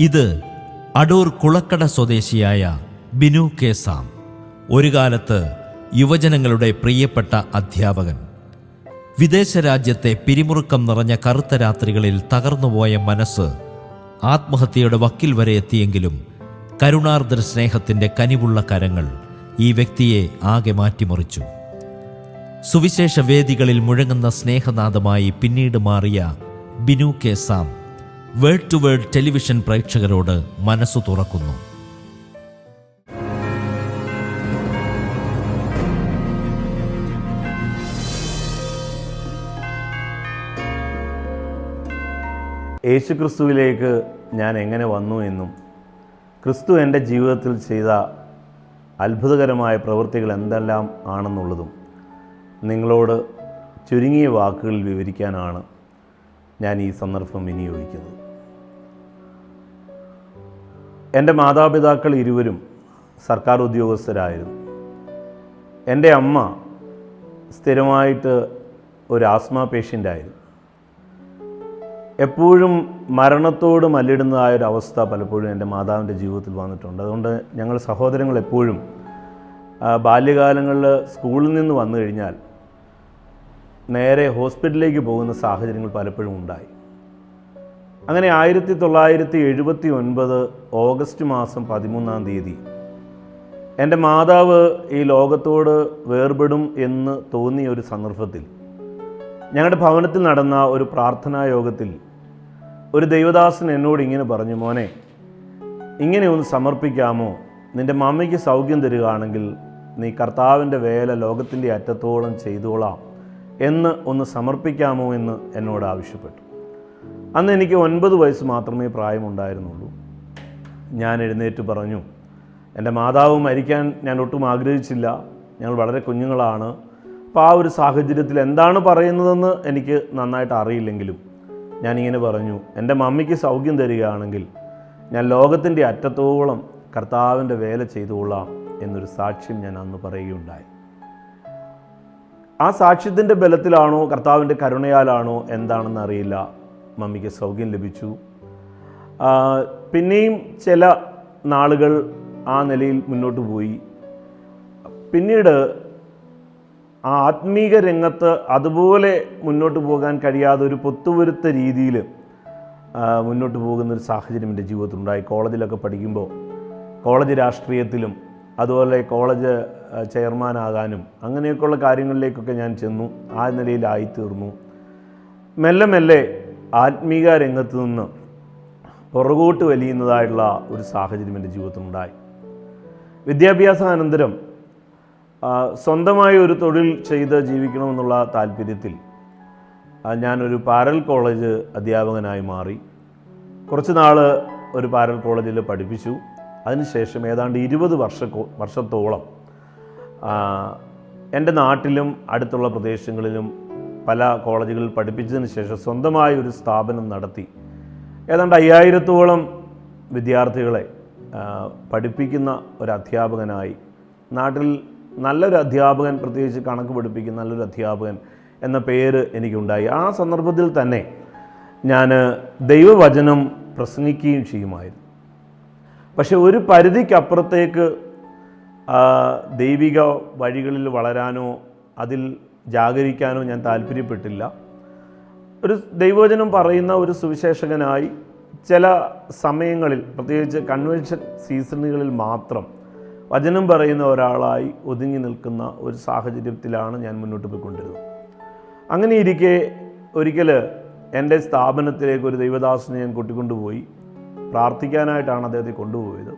ഇത് അടൂർ കുളക്കട സ്വദേശിയായ Binu K Sam. ഒരു കാലത്ത് യുവജനങ്ങളുടെ പ്രിയപ്പെട്ട അധ്യാപകൻ. വിദേശ രാജ്യത്തെ പിരിമുറുക്കം നിറഞ്ഞ കറുത്ത രാത്രികളിൽ തകർന്നുപോയ മനസ്സ് ആത്മഹത്യയുടെ വക്കിൽ വരെ എത്തിയെങ്കിലും കരുണാർദ്ര സ്നേഹത്തിൻ്റെ കനിവുള്ള കരങ്ങൾ ഈ വ്യക്തിയെ ആകെ മാറ്റിമറിച്ചു. സുവിശേഷ വേദികളിൽ മുഴങ്ങുന്ന സ്നേഹനാദമായി പിന്നീട് മാറിയ Binu K Sam word to word television പ്രേക്ഷകരോട് മനസ്സു തുറക്കുന്നു. യേശുക്രിസ്തുവിലേക്ക് ഞാൻ എങ്ങനെ വന്നു എന്നും ക്രിസ്തു എൻ്റെ ജീവിതത്തിൽ ചെയ്ത അത്ഭുതകരമായ പ്രവൃത്തികൾ എന്തെല്ലാം ആണെന്നുള്ളതും നിങ്ങളോട് ചുരുങ്ങിയ വാക്കുകളിൽ വിവരിക്കാനാണ് ഞാൻ ഈ സന്ദർഭം വിനിയോഗിക്കുന്നത്. എൻ്റെ മാതാപിതാക്കൾ ഇരുവരും സർക്കാർ ഉദ്യോഗസ്ഥരായിരുന്നു. എൻ്റെ അമ്മ സ്ഥിരമായിട്ട് ഒരു ആസ്മ പേഷ്യൻ്റായിരുന്നു. എപ്പോഴും മരണത്തോട് മല്ലിടുന്നതായൊരവസ്ഥ പലപ്പോഴും എൻ്റെ മാതാവിൻ്റെ ജീവിതത്തിൽ വന്നിട്ടുണ്ട്. അതുകൊണ്ട് ഞങ്ങൾ സഹോദരങ്ങൾ എപ്പോഴും ബാല്യകാലങ്ങളിൽ സ്കൂളിൽ നിന്ന് വന്നു കഴിഞ്ഞാൽ നേരെ ഹോസ്പിറ്റലിലേക്ക് പോകുന്ന സാഹചര്യങ്ങൾ പലപ്പോഴും ഉണ്ടായി. അങ്ങനെ 1979 ഓഗസ്റ്റ് മാസം 13 എൻ്റെ മാതാവ് ഈ ലോകത്തോട് വേർപെടും എന്ന് തോന്നിയ ഒരു സന്ദർഭത്തിൽ ഞങ്ങളുടെ ഭവനത്തിൽ നടന്ന ഒരു പ്രാർത്ഥനാ യോഗത്തിൽ ഒരു ദൈവദാസൻ എന്നോട് ഇങ്ങനെ പറഞ്ഞു, മോനെ, ഇങ്ങനെ ഒന്ന് സമർപ്പിക്കാമോ? നിൻ്റെ മമ്മിക്ക് സൗഖ്യം തരികയാണെങ്കിൽ നീ കർത്താവിൻ്റെ വേല ലോകത്തിൻ്റെ അറ്റത്തോളം ചെയ്തോളാം എന്ന് ഒന്ന് സമർപ്പിക്കാമോ എന്ന് എന്നോട് ആവശ്യപ്പെട്ടു. അന്ന് എനിക്ക് 9 വയസ്സ് മാത്രമേ പ്രായമുണ്ടായിരുന്നുള്ളൂ. ഞാൻ എഴുന്നേറ്റ് പറഞ്ഞു, എൻ്റെ മാതാവ് മരിക്കാൻ ഞാൻ ഒട്ടും ആഗ്രഹിച്ചില്ല. ഞങ്ങൾ വളരെ കുഞ്ഞുങ്ങളാണ്. അപ്പോൾ ആ ഒരു സാഹചര്യത്തിൽ എന്താണ് പറയുന്നതെന്ന് എനിക്ക് നന്നായിട്ട് അറിയില്ലെങ്കിലും ഞാനിങ്ങനെ പറഞ്ഞു, എൻ്റെ മമ്മിക്ക് സൗഖ്യം തരികയാണെങ്കിൽ ഞാൻ ലോകത്തിൻ്റെ അറ്റത്തോളം കർത്താവിൻ്റെ വേല ചെയ്തുകൊള്ളാം എന്നൊരു സാക്ഷ്യം ഞാൻ അന്ന് പറയുകയുണ്ടായി. ആ സാക്ഷ്യത്തിൻ്റെ ബലത്തിലാണോ കർത്താവിൻ്റെ കരുണയാലാണോ എന്താണെന്ന് അറിയില്ല, മമ്മിക്ക് സൗഖ്യം ലഭിച്ചു. പിന്നെയും ചില നാളുകൾ ആ നിലയിൽ മുന്നോട്ട് പോയി. പിന്നീട് ആ ആത്മീക രംഗത്ത് അതുപോലെ മുന്നോട്ട് പോകാൻ കഴിയാതെ ഒരു പൊത്തുവരുത്ത രീതിയിൽ മുന്നോട്ട് പോകുന്നൊരു സാഹചര്യം എൻ്റെ ജീവിതത്തിലുണ്ടായി. കോളേജിലൊക്കെ പഠിക്കുമ്പോൾ കോളേജ് രാഷ്ട്രീയത്തിലും അതുപോലെ കോളേജ് ചെയർമാനാകാനും അങ്ങനെയൊക്കെയുള്ള കാര്യങ്ങളിലേക്കൊക്കെ ഞാൻ ചെന്നു. ആ നിലയിലായിത്തീർന്നു. മെല്ലെ മെല്ലെ ആത്മീക രംഗത്ത് നിന്ന് പുറകോട്ട് വലിയുന്നതായിട്ടുള്ള ഒരു സാഹചര്യം എൻ്റെ ജീവിതത്തിലുണ്ടായി. വിദ്യാഭ്യാസാനന്തരം സ്വന്തമായി ഒരു തൊഴിൽ ചെയ്ത് ജീവിക്കണമെന്നുള്ള താല്പര്യത്തിൽ ഞാനൊരു പാരൽ കോളേജ് അധ്യാപകനായി മാറി. കുറച്ച് നാൾ ഒരു പാരൽ കോളേജിൽ പഠിപ്പിച്ചു. അതിനുശേഷം ഏതാണ്ട് 20 വർഷത്തോളം എൻ്റെ നാട്ടിലും അടുത്തുള്ള പ്രദേശങ്ങളിലും പല കോളേജുകളിൽ പഠിപ്പിച്ചതിന് ശേഷം സ്വന്തമായ ഒരു സ്ഥാപനം നടത്തി ഏതാണ്ട് 5000-ഓളം വിദ്യാർത്ഥികളെ പഠിപ്പിക്കുന്ന ഒരു അധ്യാപകനായി, നാട്ടിൽ നല്ലൊരു അധ്യാപകൻ, പ്രത്യേകിച്ച് കണക്ക് പഠിപ്പിക്കുന്ന നല്ലൊരു അധ്യാപകൻ എന്ന പേര് എനിക്കുണ്ടായി. ആ സന്ദർഭത്തിൽ തന്നെ ഞാൻ ദൈവവചനം പ്രസംഗിക്കുകയും ചെയ്യുമായിരുന്നു. പക്ഷെ ഒരു പരിധിക്കപ്പുറത്തേക്ക് ദൈവിക വഴികളിൽ വളരാനോ അതിൽ ജാഗരിക്കാനോ ഞാൻ താല്പര്യപ്പെട്ടില്ല. ഒരു ദൈവവചനം പറയുന്ന ഒരു സുവിശേഷകനായി ചില സമയങ്ങളിൽ, പ്രത്യേകിച്ച് കൺവെൻഷൻ സീസണുകളിൽ മാത്രം വചനം പറയുന്ന ഒരാളായി ഒതുങ്ങി നിൽക്കുന്ന ഒരു സാഹചര്യത്തിലാണ് ഞാൻ മുന്നോട്ട് പോയിക്കൊണ്ടിരുന്നത്. അങ്ങനെ ഇരിക്കെ ഒരിക്കൽ എൻ്റെ സ്ഥാപനത്തിലേക്ക് ഒരു ദൈവദാസനെ ഞാൻ കൂട്ടിക്കൊണ്ടുപോയി. പ്രാർത്ഥിക്കാനായിട്ടാണ് അദ്ദേഹത്തെ കൊണ്ടുപോയത്.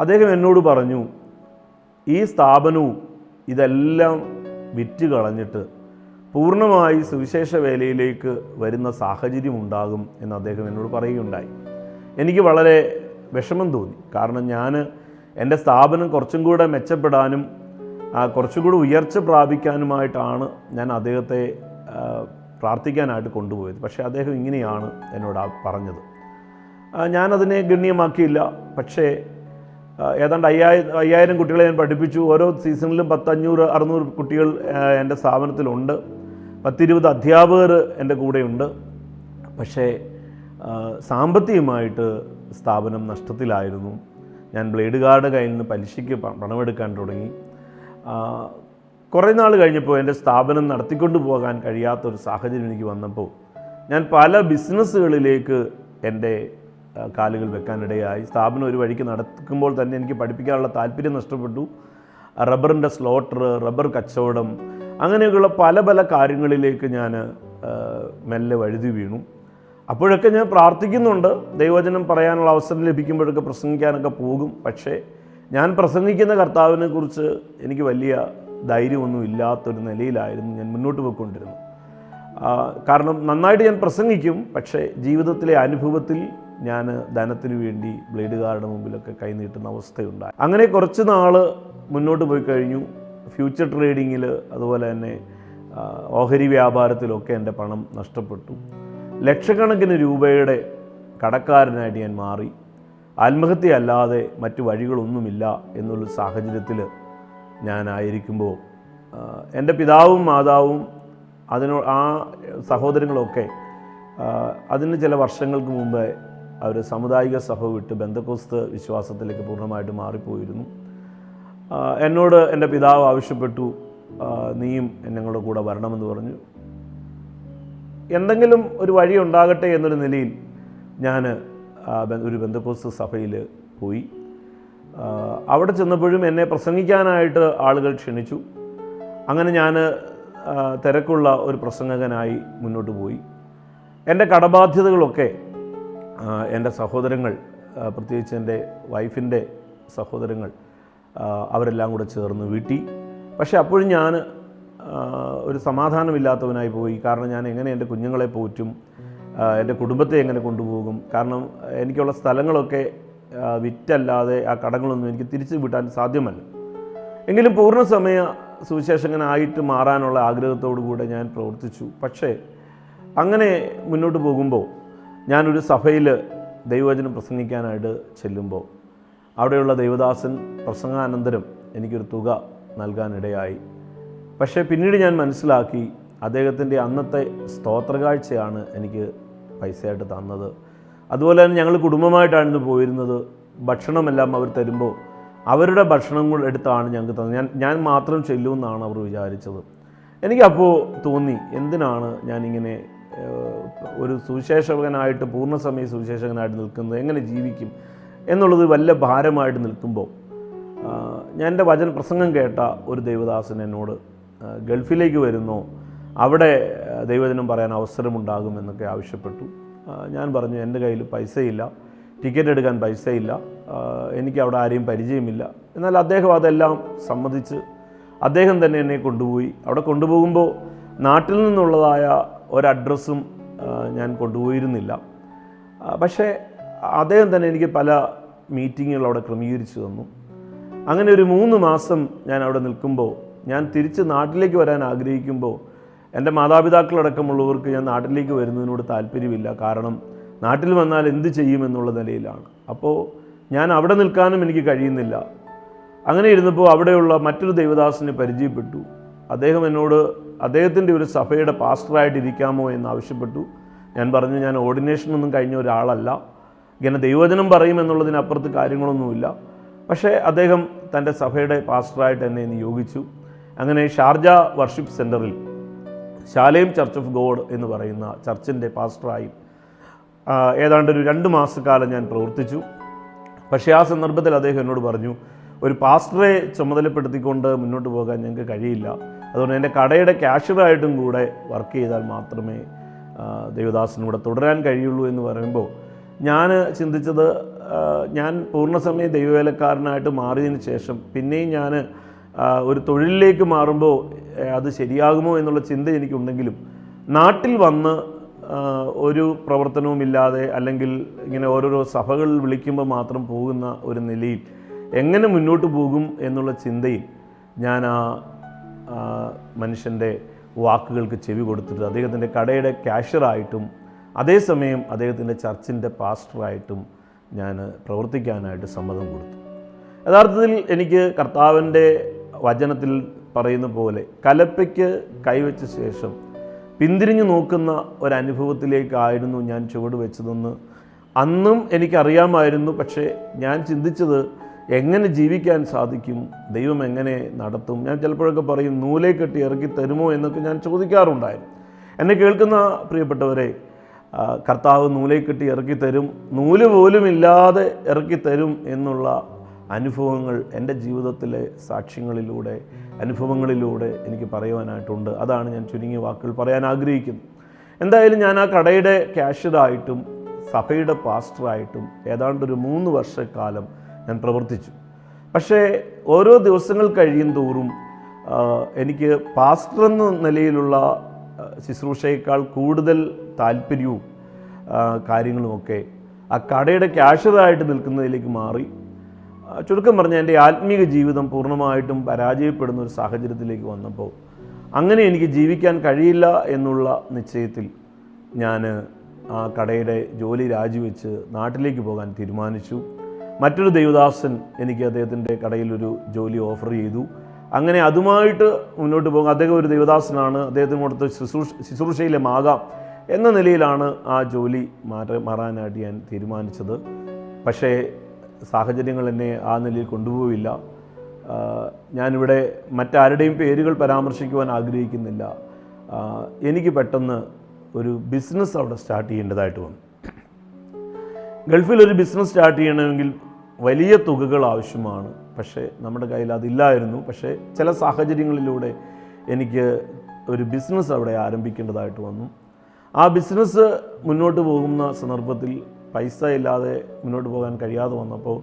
അദ്ദേഹം എന്നോട് പറഞ്ഞു, ഈ സ്ഥാപനവും ഇതെല്ലാം വിറ്റ് കളഞ്ഞിട്ട് പൂർണ്ണമായി സുവിശേഷ വേലയിലേക്ക് വരുന്ന സാഹചര്യം ഉണ്ടാകും എന്ന് അദ്ദേഹം എന്നോട് പറയുകയുണ്ടായി. എനിക്ക് വളരെ വിഷമം തോന്നി. കാരണം ഞാൻ എൻ്റെ സ്ഥാപനം കുറച്ചും കൂടെ മെച്ചപ്പെടാനും കുറച്ചും കൂടെ ഉയർച്ച പ്രാപിക്കാനുമായിട്ടാണ് ഞാൻ അദ്ദേഹത്തെ പ്രാർത്ഥിക്കാനായിട്ട് കൊണ്ടുപോയത്. പക്ഷേ അദ്ദേഹം ഇങ്ങനെയാണ് എന്നോട് പറഞ്ഞത്. ഞാനതിനെ ഗണ്യമാക്കിയില്ല. പക്ഷേ ഏതാണ്ട് 5000 കുട്ടികളെ ഞാൻ പഠിപ്പിച്ചു. ഓരോ സീസണിലും 500-600 കുട്ടികൾ എൻ്റെ സ്ഥാപനത്തിലുണ്ട്. 10-20 അധ്യാപകർ എൻ്റെ കൂടെയുണ്ട്. പക്ഷേ സാമ്പത്തികമായിട്ട് സ്ഥാപനം നഷ്ടത്തിലായിരുന്നു. ഞാൻ ബ്ലേഡ് കാർഡ് കയ്യിൽ നിന്ന് പലിശയ്ക്ക് പണമെടുക്കാൻ തുടങ്ങി. കുറേ നാൾ കഴിഞ്ഞപ്പോൾ എൻ്റെ സ്ഥാപനം നടത്തിക്കൊണ്ടു പോകാൻ കഴിയാത്തൊരു സാഹചര്യം എനിക്ക് വന്നപ്പോൾ ഞാൻ പല ബിസിനസ്സുകളിലേക്ക് എൻ്റെ കാലുകൾ വെക്കാനിടയായി. സ്ഥാപനം ഒരു വഴിക്ക് നടക്കുമ്പോൾ തന്നെ എനിക്ക് പഠിപ്പിക്കാനുള്ള താല്പര്യം നഷ്ടപ്പെട്ടു. റബ്ബറിൻ്റെ സ്ലോട്ടർ, റബ്ബർ കച്ചവടം, അങ്ങനെയൊക്കെയുള്ള പല പല കാര്യങ്ങളിലേക്ക് ഞാൻ മെല്ലെ വഴുതി വീണു. അപ്പോഴൊക്കെ ഞാൻ പ്രാർത്ഥിക്കുന്നുണ്ട്, ദൈവവചനം പറയാനുള്ള അവസരം ലഭിക്കുമ്പോഴൊക്കെ പ്രസംഗിക്കാനൊക്കെ പോകും. പക്ഷേ ഞാൻ പ്രസംഗിക്കുന്ന കർത്താവിനെ കുറിച്ച് എനിക്ക് വലിയ ധൈര്യമൊന്നും ഇല്ലാത്തൊരു നിലയിലായിരുന്നു ഞാൻ മുന്നോട്ട് പോയിക്കൊണ്ടിരുന്നത്. കാരണം നന്നായിട്ട് ഞാൻ പ്രസംഗിക്കും, പക്ഷേ ജീവിതത്തിലെ അനുഭവത്തിൽ ഞാൻ ധനത്തിന് വേണ്ടി ബ്ലേഡ് കാർഡ് മുമ്പിലൊക്കെ കൈനീട്ടുന്ന അവസ്ഥയുണ്ടായി. അങ്ങനെ കുറച്ച് നാൾ മുന്നോട്ട് പോയി കഴിഞ്ഞു. ഫ്യൂച്ചർ ട്രേഡിങ്ങിൽ, അതുപോലെ തന്നെ ഓഹരി വ്യാപാരത്തിലൊക്കെ എൻ്റെ പണം നഷ്ടപ്പെട്ടു. ലക്ഷക്കണക്കിന് രൂപയുടെ കടക്കാരനായിട്ട് ഞാൻ മാറി. ആത്മഹത്യ അല്ലാതെ മറ്റു വഴികളൊന്നുമില്ല എന്നുള്ള സാഹചര്യത്തിൽ ഞാനായിരിക്കുമ്പോൾ എൻ്റെ പിതാവും മാതാവും ആ സഹോദരങ്ങളൊക്കെ അതിന് ചില വർഷങ്ങൾക്ക് മുമ്പേ അവർ സാമുദായിക സഭ വിട്ട് ബന്ധക്കോസ്ത് വിശ്വാസത്തിലേക്ക് പൂർണ്ണമായിട്ട് മാറിപ്പോയിരുന്നു. എന്നോട് എൻ്റെ പിതാവ് ആവശ്യപ്പെട്ടു, നീയും ഞങ്ങളുടെ കൂടെ വരണമെന്ന് പറഞ്ഞു. എന്തെങ്കിലും ഒരു വഴി ഉണ്ടാകട്ടെ എന്നൊരു നിലയിൽ ഞാൻ ഒരു ബന്ധക്കോസ്ത് സഭയിൽ പോയി. അവിടെ ചെന്നപ്പോഴും എന്നെ പ്രസംഗിക്കാനായിട്ട് ആളുകൾ ക്ഷണിച്ചു. അങ്ങനെ ഞാൻ തിരക്കുള്ള ഒരു പ്രസംഗകനായി മുന്നോട്ട് പോയി. എൻ്റെ കടബാധ്യതകളൊക്കെ എൻ്റെ സഹോദരങ്ങൾ, പ്രത്യേകിച്ച് എൻ്റെ വൈഫിൻ്റെ സഹോദരങ്ങൾ, അവരെല്ലാം കൂടെ ചേർന്ന് വീട്ടി. പക്ഷേ അപ്പോഴും ഞാൻ ഒരു സമാധാനമില്ലാത്തവനായി പോയി. കാരണം ഞാൻ എങ്ങനെ എൻ്റെ കുഞ്ഞുങ്ങളെ പോറ്റും, എൻ്റെ കുടുംബത്തെ എങ്ങനെ കൊണ്ടുപോകും? കാരണം എനിക്കുള്ള സ്ഥലങ്ങളൊക്കെ വിറ്റല്ലാതെ ആ കടങ്ങളൊന്നും എനിക്ക് തിരിച്ചു വിട്ടാൻ സാധ്യമല്ല. എങ്കിലും പൂർണ്ണസമയ സുവിശേഷകനായിട്ട് മാറാനുള്ള ആഗ്രഹത്തോടു കൂടെ ഞാൻ പ്രവർത്തിച്ചു. പക്ഷേ അങ്ങനെ മുന്നോട്ട് പോകുമ്പോൾ ഞാനൊരു സഭയിൽ ദൈവവചനം പ്രസംഗിക്കാനായിട്ട് ചെല്ലുമ്പോൾ അവിടെയുള്ള ദൈവദാസൻ പ്രസംഗാനന്തരം എനിക്കൊരു തുക നൽകാനിടയായി. പക്ഷേ പിന്നീട് ഞാൻ മനസ്സിലാക്കി, അദ്ദേഹത്തിൻ്റെ അന്നത്തെ സ്തോത്രകാഴ്ചയാണ് എനിക്ക് പൈസയായിട്ട് തന്നത്. അതുപോലെ തന്നെ ഞങ്ങൾ കുടുംബമായിട്ടായിരുന്നു പോയിരുന്നത്. ഭക്ഷണമെല്ലാം അവർ തരുമ്പോൾ അവരുടെ ഭക്ഷണങ്ങൾ എടുത്താണ് ഞങ്ങൾക്ക് തന്നത്. ഞാൻ മാത്രം ചെല്ലുമെന്നാണ് അവർ വിചാരിച്ചത്. എനിക്കപ്പോൾ തോന്നി, എന്തിനാണ് ഞാനിങ്ങനെ ഒരു സുവിശേഷകനായിട്ട്, പൂർണ്ണസമയ സുവിശേഷകനായിട്ട് നിൽക്കുന്നത്, എങ്ങനെ ജീവിക്കും എന്നുള്ളത് വല്ല ഭാരമായിട്ട് നിൽക്കുമ്പോൾ ഞാൻ എൻ്റെ വചന പ്രസംഗം കേട്ട ഒരു ദൈവദാസൻ എന്നോട് ഗൾഫിലേക്ക് വരുന്നോ, അവിടെ ദൈവവചനം പറയാൻ അവസരമുണ്ടാകുമെന്നൊക്കെ ആവശ്യപ്പെട്ടു. ഞാൻ പറഞ്ഞു, എൻ്റെ കയ്യിൽ പൈസയില്ല, ടിക്കറ്റ് എടുക്കാൻ പൈസയില്ല, എനിക്ക് അവിടെ ആരെയും പരിചയമില്ല. എന്നാൽ അദ്ദേഹം അതെല്ലാം സമ്മതിച്ച് അദ്ദേഹം തന്നെ എന്നെ കൊണ്ടുപോയി. അവിടെ കൊണ്ടുപോകുമ്പോൾ നാട്ടിൽ നിന്നുള്ളതായ ഒരഡ്രസ്സും ഞാൻ കൊണ്ടുപോയിരുന്നില്ല. പക്ഷേ അദ്ദേഹം തന്നെ എനിക്ക് പല മീറ്റിങ്ങുകൾ അവിടെ ക്രമീകരിച്ചു തന്നു. അങ്ങനെ ഒരു 3 മാസം ഞാൻ അവിടെ നിൽക്കുമ്പോൾ, ഞാൻ തിരിച്ച് നാട്ടിലേക്ക് വരാൻ ആഗ്രഹിക്കുമ്പോൾ എൻ്റെ മാതാപിതാക്കളടക്കമുള്ളവർക്ക് ഞാൻ നാട്ടിലേക്ക് വരുന്നതിനോട് താല്പര്യമില്ല. കാരണം നാട്ടിൽ വന്നാൽ എന്ത് ചെയ്യുമെന്നുള്ള നിലയിലാണ്. അപ്പോൾ ഞാൻ അവിടെ നിൽക്കാനും എനിക്ക് കഴിയുന്നില്ല. അങ്ങനെ ഇരുന്നപ്പോൾ അവിടെയുള്ള മറ്റൊരു ദൈവദാസനെ പരിചയപ്പെട്ടു. അദ്ദേഹം എന്നോട് അദ്ദേഹത്തിൻ്റെ ഒരു സഭയുടെ പാസ്റ്ററായിട്ട് ഇരിക്കാമോ എന്ന് ആവശ്യപ്പെട്ടു. ഞാൻ പറഞ്ഞു, ഞാൻ ഓർഡിനേഷനൊന്നും കഴിഞ്ഞ ഒരാളല്ല, ഇങ്ങനെ ദൈവവചനം പറയുമെന്നുള്ളതിനപ്പുറത്ത് കാര്യങ്ങളൊന്നുമില്ല. പക്ഷേ അദ്ദേഹം തൻ്റെ സഭയുടെ പാസ്റ്ററായിട്ട് എന്നെ നിയോഗിച്ചു. അങ്ങനെ ഷാർജ വർഷിപ്പ് സെൻറ്ററിൽ ശാലേം ചർച്ച് ഓഫ് ഗോഡ് എന്ന് പറയുന്ന ചർച്ചിൻ്റെ പാസ്റ്ററായി ഏതാണ്ട് ഒരു 2 മാസക്കാലം ഞാൻ പ്രവർത്തിച്ചു. പക്ഷേ ആ സന്ദർഭത്തിൽ അദ്ദേഹം എന്നോട് പറഞ്ഞു, ഒരു പാസ്റ്ററെ ചുമതലപ്പെടുത്തിക്കൊണ്ട് മുന്നോട്ട് പോകാൻ ഞങ്ങൾക്ക് കഴിയില്ല, അതുകൊണ്ട് എൻ്റെ കടയുടെ ക്യാഷ്യറായിട്ടും കൂടെ വർക്ക് ചെയ്താൽ മാത്രമേ ദൈവദാസനൂടെ തുടരാൻ കഴിയുള്ളൂ എന്ന് പറയുമ്പോൾ ഞാൻ ചിന്തിച്ചത്, ഞാൻ പൂർണ്ണസമയ ദൈവവേലക്കാരനായിട്ട് മാറിയതിന് ശേഷം പിന്നെയും ഞാൻ ഒരു തൊഴിലിലേക്ക് മാറുമ്പോൾ അത് ശരിയാകുമോ എന്നുള്ള ചിന്ത എനിക്കുണ്ടെങ്കിലും നാട്ടിൽ വന്ന് ഒരു പ്രവർത്തനവുമില്ലാതെ, അല്ലെങ്കിൽ ഇങ്ങനെ ഓരോരോ സഭകളിൽ വിളിക്കുമ്പോൾ മാത്രം പോകുന്ന ഒരു നിലയിൽ എങ്ങനെ മുന്നോട്ട് പോകും എന്നുള്ള ചിന്തയിൽ ഞാൻ ആ മനുഷ്യൻ്റെ വാക്കുകൾക്ക് ചെവി കൊടുത്തിട്ട് അദ്ദേഹത്തിൻ്റെ കടയുടെ ക്യാഷ്യറായിട്ടും അതേസമയം അദ്ദേഹത്തിൻ്റെ ചർച്ചിൻ്റെ പാസ്റ്ററായിട്ടും ഞാൻ പ്രവർത്തിക്കാനായിട്ട് സമ്മതം കൊടുത്തു. യഥാർത്ഥത്തിൽ എനിക്ക് കർത്താവിൻ്റെ വചനത്തിൽ പറയുന്ന പോലെ കലപ്പയ്ക്ക് കൈവച്ച ശേഷം പിന്തിരിഞ്ഞു നോക്കുന്ന ഒരനുഭവത്തിലേക്കായിരുന്നു ഞാൻ ചുവട് വെച്ചതെന്ന് അന്നും എനിക്കറിയാമായിരുന്നു. പക്ഷേ ഞാൻ ചിന്തിച്ചത് എങ്ങനെ ജീവിക്കാൻ സാധിക്കും, ദൈവം എങ്ങനെ നടത്തും. ഞാൻ ചിലപ്പോഴൊക്കെ പറയും, നൂലെ കെട്ടി ഇറക്കി തരുമോ എന്നൊക്കെ ഞാൻ ചോദിക്കാറുണ്ടായിരുന്നു. എന്നെ കേൾക്കുന്ന പ്രിയപ്പെട്ടവരെ, കർത്താവ് നൂലെ കെട്ടി ഇറക്കി തരും, നൂല് പോലും ഇല്ലാതെ ഇറക്കി തരും എന്നുള്ള അനുഭവങ്ങൾ എൻ്റെ ജീവിതത്തിലെ സാക്ഷ്യങ്ങളിലൂടെ, അനുഭവങ്ങളിലൂടെ എനിക്ക് പറയുവാനായിട്ടുണ്ട്. അതാണ് ഞാൻ ചുരുങ്ങിയ വാക്കുകൾ പറയാൻ ആഗ്രഹിക്കുന്നത്. എന്തായാലും ഞാൻ ആ കടയുടെ ക്യാഷ്യറായിട്ടും സഭയുടെ പാസ്റ്ററായിട്ടും ഏതാണ്ടൊരു 3 വർഷക്കാലം ഞാൻ പ്രവർത്തിച്ചു. പക്ഷേ ഓരോ ദിവസങ്ങൾ കഴിയും തോറും എനിക്ക് പാസ്റ്റർ എന്ന നിലയിലുള്ള ശുശ്രൂഷയേക്കാൾ കൂടുതൽ താല്പര്യവും കാര്യങ്ങളുമൊക്കെ ആ കടയുടെ ക്യാഷ്യറായിട്ട് നിൽക്കുന്നതിലേക്ക് മാറി. ചുരുക്കം പറഞ്ഞാൽ എൻ്റെ ആത്മീക ജീവിതം പൂർണ്ണമായിട്ടും പരാജയപ്പെടുന്ന ഒരു സാഹചര്യത്തിലേക്ക് വന്നപ്പോൾ, അങ്ങനെ എനിക്ക് ജീവിക്കാൻ കഴിയില്ല എന്നുള്ള നിശ്ചയത്തിൽ ഞാൻ ആ കടയുടെ ജോലി രാജിവെച്ച് നാട്ടിലേക്ക് പോകാൻ തീരുമാനിച്ചു. മറ്റൊരു ദൈവദാസൻ എനിക്ക് അദ്ദേഹത്തിൻ്റെ കടയിലൊരു ജോലി ഓഫർ ചെയ്തു. അങ്ങനെ അതുമായിട്ട് മുന്നോട്ട് പോകും. അദ്ദേഹം ഒരു ദൈവദാസനാണ്, അദ്ദേഹത്തിന് കൊടുത്ത് ശുശ്രൂഷയിലെ മാകാം എന്ന നിലയിലാണ് ആ ജോലി മാറാനായിട്ട് ഞാൻ തീരുമാനിച്ചത്. പക്ഷേ സാഹചര്യങ്ങൾ എന്നെ ആ നിലയിൽ കൊണ്ടുപോയില്ല. ഞാനിവിടെ മറ്റാരുടെയും പേരുകൾ പരാമർശിക്കുവാൻ ആഗ്രഹിക്കുന്നില്ല. എനിക്ക് പെട്ടെന്ന് ഒരു ബിസിനസ് അവിടെ സ്റ്റാർട്ട് ചെയ്യേണ്ടതായിട്ട് വന്നു. ഗൾഫിലൊരു ബിസിനസ് സ്റ്റാർട്ട് ചെയ്യണമെങ്കിൽ വലിയ തുകകൾ ആവശ്യമാണ്. പക്ഷേ നമ്മുടെ കയ്യിൽ അതില്ലായിരുന്നു. പക്ഷേ ചില സാഹചര്യങ്ങളിലൂടെ എനിക്ക് ഒരു ബിസിനസ് അവിടെ ആരംഭിക്കേണ്ടതായിട്ട് വന്നു. ആ ബിസിനസ് മുന്നോട്ട് പോകുന്ന സന്ദർഭത്തിൽ പൈസ ഇല്ലാതെ മുന്നോട്ട് പോകാൻ കഴിയാതെ വന്നപ്പോൾ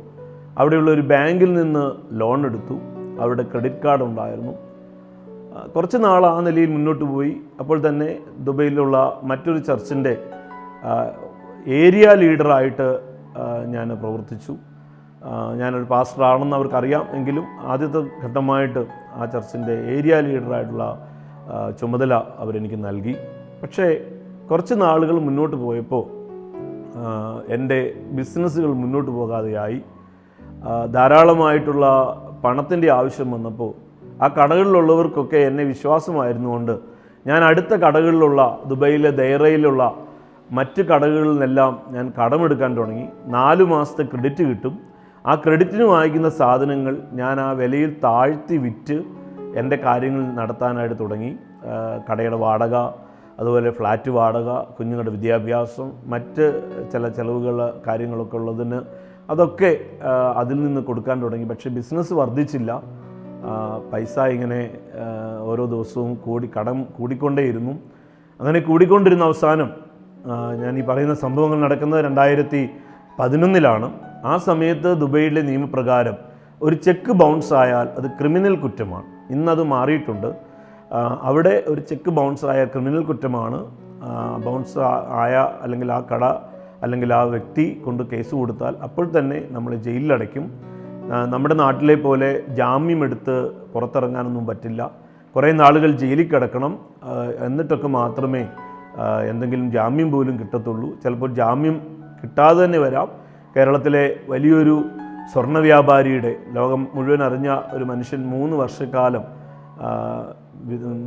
അവിടെയുള്ള ഒരു ബാങ്കിൽ നിന്ന് ലോൺ എടുത്തു. അവിടെ ക്രെഡിറ്റ് കാർഡ് ഉണ്ടായിരുന്നു. കുറച്ച് നാൾ ആ നിലയിൽ മുന്നോട്ട് പോയി. അപ്പോൾ തന്നെ ദുബൈയിലുള്ള മറ്റൊരു ചർച്ചിൻ്റെ ഏരിയ ലീഡറായിട്ട് ഞാൻ പ്രവർത്തിച്ചു. ഞാനൊരു പാസ്റ്ററാണെന്ന് അവർക്കറിയാം. എങ്കിലും ആദ്യത്തെ ഘട്ടമായിട്ട് ആ ചർച്ചിൻ്റെ ഏരിയ ലീഡറായിട്ടുള്ള ചുമതല അവരെനിക്ക് നൽകി. പക്ഷേ കുറച്ച് നാളുകൾ മുന്നോട്ട് പോയപ്പോൾ എൻ്റെ ബിസിനസ്സുകൾ മുന്നോട്ട് പോകാതെയായി. ധാരാളമായിട്ടുള്ള പണത്തിൻ്റെ ആവശ്യം വന്നപ്പോൾ ആ കടകളിലുള്ളവർക്കൊക്കെ എന്നെ വിശ്വാസമായിരുന്നുകൊണ്ട് ഞാൻ അടുത്ത കടകളിലുള്ള ദുബൈയിലെ ദൈറയിലുള്ള മറ്റ് കടകളിൽ നിന്നെല്ലാം ഞാൻ കടമെടുക്കാൻ തുടങ്ങി. 4 മാസത്തെ ക്രെഡിറ്റ് കിട്ടും. ആ ക്രെഡിറ്റിന് വാങ്ങിക്കുന്ന സാധനങ്ങൾ ഞാൻ ആ വിലയിൽ താഴ്ത്തി വിറ്റ് എൻ്റെ കാര്യങ്ങൾ നടത്താനായിട്ട് തുടങ്ങി. കടയുടെ വാടക, അതുപോലെ ഫ്ലാറ്റ് വാടക, കുഞ്ഞുങ്ങളുടെ വിദ്യാഭ്യാസം, മറ്റ് ചില ചിലവുകൾ കാര്യങ്ങളൊക്കെ ഉള്ളതിന് അതൊക്കെ അതിൽ നിന്ന് കൊടുക്കാൻ തുടങ്ങി. പക്ഷേ ബിസിനസ് വർദ്ധിച്ചില്ല. പൈസ ഇങ്ങനെ ഓരോ ദിവസവും കടം കൂടിക്കൊണ്ടേയിരുന്നു. അങ്ങനെ കൂടിക്കൊണ്ടിരുന്ന അവസാനം ഞാൻ ഈ പറയുന്ന സംഭവങ്ങൾ നടക്കുന്നത് 2011 ആ സമയത്ത് ദുബൈയിലെ നിയമപ്രകാരം ഒരു ചെക്ക് ബൗൺസ് ആയാൽ അത് ക്രിമിനൽ കുറ്റമാണ്. ഇന്നത് മാറിയിട്ടുണ്ട്. അവിടെ ഒരു ചെക്ക് ബൗൺസ് ആയ ക്രിമിനൽ കുറ്റമാണ്. ബൗൺസ് ആയ അല്ലെങ്കിൽ ആ കട അല്ലെങ്കിൽ ആ വ്യക്തി കൊണ്ട് കേസ് കൊടുത്താൽ അപ്പോൾ തന്നെ നമ്മൾ ജയിലിലടയ്ക്കും. നമ്മുടെ നാട്ടിലെ പോലെ ജാമ്യമെടുത്ത് പുറത്തിറങ്ങാനൊന്നും പറ്റില്ല. കുറേ നാളുകൾ ജയിലിൽ കിടക്കണം. എന്നിട്ടൊക്കെ മാത്രമേ എന്തെങ്കിലും ജാമ്യം പോലും കിട്ടത്തുള്ളൂ. ചിലപ്പോൾ ജാമ്യം കിട്ടാതെ തന്നെ വരാം. കേരളത്തിലെ വലിയൊരു സ്വർണ്ണ വ്യാപാരിയുടെ, ലോകം മുഴുവൻ അറിഞ്ഞ ഒരു മനുഷ്യൻ 3 വർഷക്കാലം